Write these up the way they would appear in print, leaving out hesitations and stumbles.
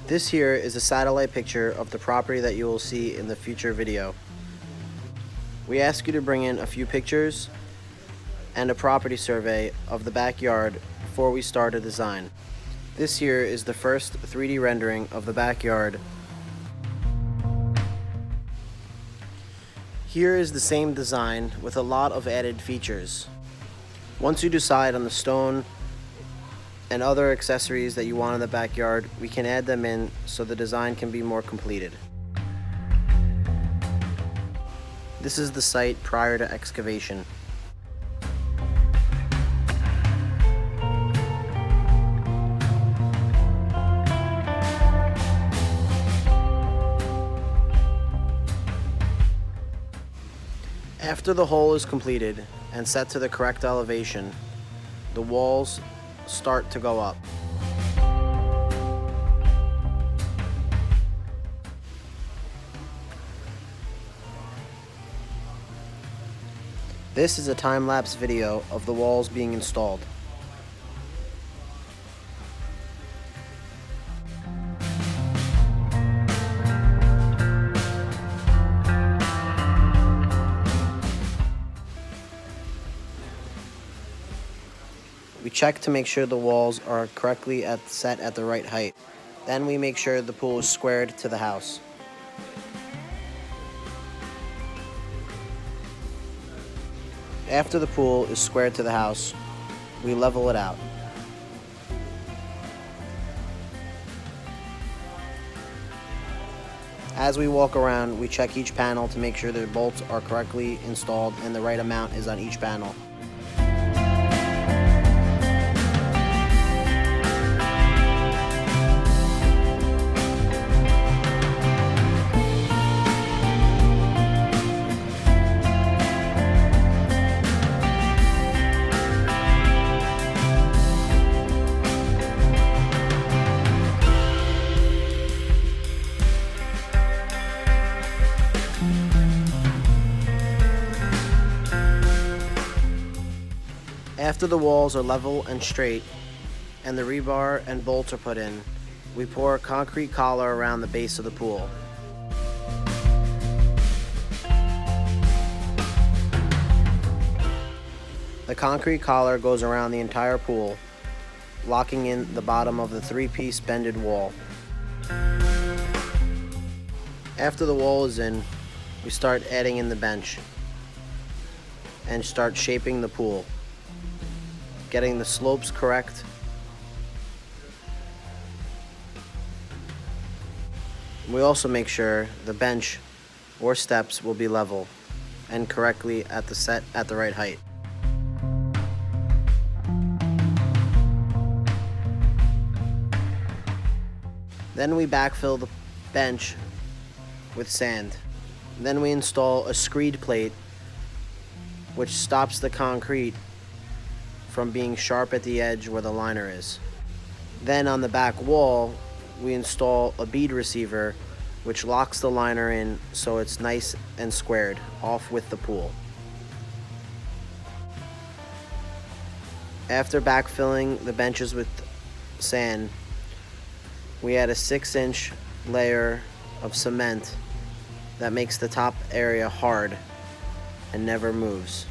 This here is a satellite picture of the property that you will see in the future video. We ask you to bring in a few pictures and a property survey of the backyard before we start a design. This here is the first 3D rendering of the backyard. Here is the same design with a lot of added features. Once you decide on the stone and other accessories that you want in the backyard, we can add them in so the design can be more completed. This is the site prior to excavation. After the hole is completed and set to the correct elevation, the walls start to go up. This is a time-lapse video of the walls being installed. We check to make sure the walls are correctly set at the right height. Then we make sure the pool is squared to the house. After the pool is squared to the house, we level it out. As we walk around, we check each panel to make sure the bolts are correctly installed and the right amount is on each panel. After the walls are level and straight, and the rebar and bolts are put in, we pour a concrete collar around the base of the pool. The concrete collar goes around the entire pool, locking in the bottom of the 3-piece bended wall. After the wall is in, we start adding in the bench and start shaping the pool, getting the slopes correct. We also make sure the bench or steps will be level and correctly at the right height. Then we backfill the bench with sand. Then we install a screed plate which stops the concrete from being sharp at the edge where the liner is. Then on the back wall, we install a bead receiver which locks the liner in so it's nice and squared off with the pool. After backfilling the benches with sand, we add a 6-inch layer of cement that makes the top area hard and never moves.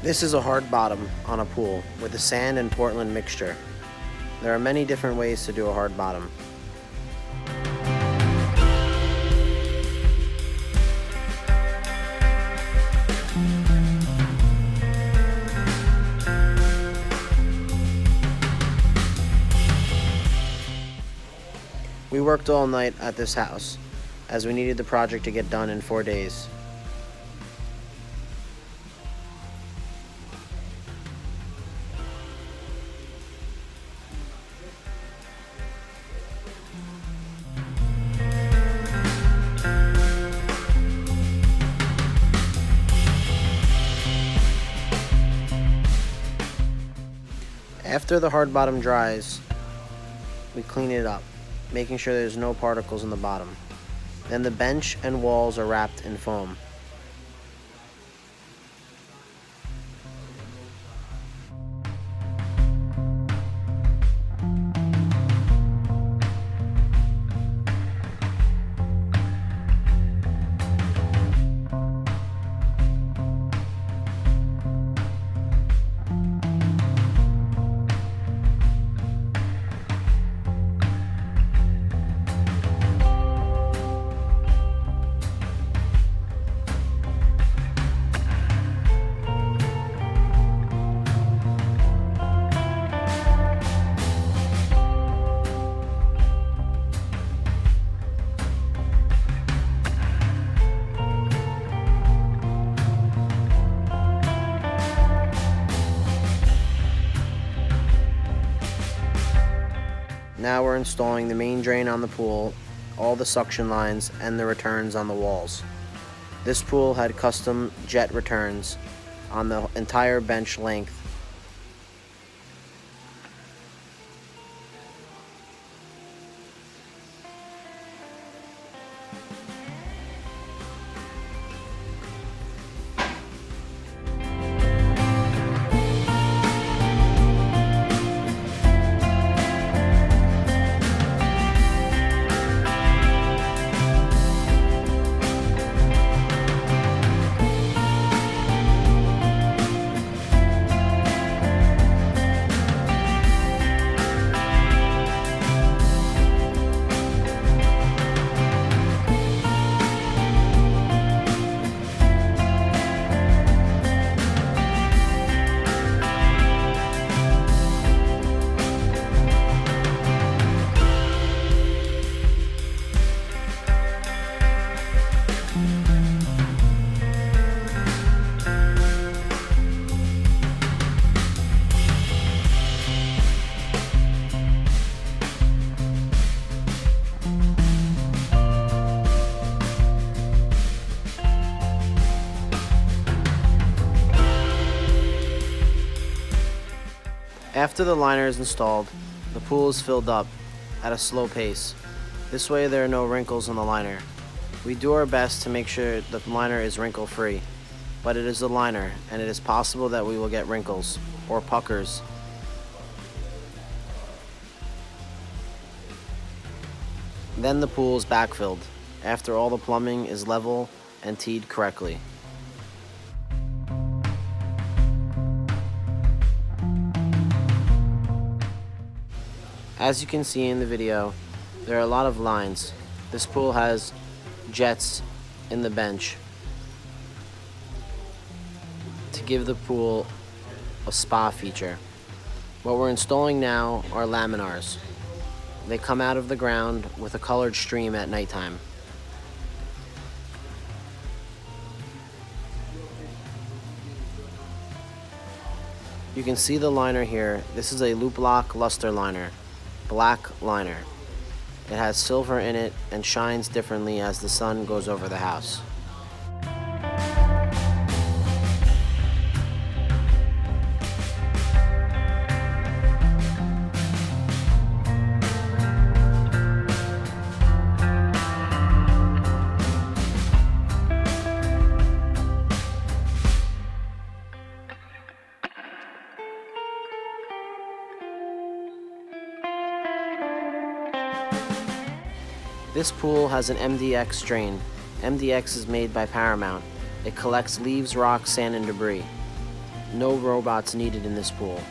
This is a hard bottom on a pool with a sand and Portland mixture. There are many different ways to do a hard bottom. worked all night at this house, as we needed the project to get done in 4 days. After the hard bottom dries, we clean it up, making sure there's no particles in the bottom. Then the bench and walls are wrapped in foam. Now we're installing the main drain on the pool, all the suction lines, and the returns on the walls. This pool had custom jet returns on the entire bench length. After the liner is installed, the pool is filled up at a slow pace. This way there are no wrinkles on the liner. We do our best to make sure the liner is wrinkle free, but it is a liner and it is possible that we will get wrinkles or puckers. Then the pool is backfilled after all the plumbing is level and teed correctly. As you can see in the video, there are a lot of lines. This pool has jets in the bench to give the pool a spa feature. What we're installing now are laminars. They come out of the ground with a colored stream at nighttime. You can see the liner here. This is a loop lock luster liner. Black liner. It has silver in it and shines differently as the sun goes over the house. This pool has an MDX drain. MDX is made by Paramount. It collects leaves, rocks, sand, and debris. No robots needed in this pool.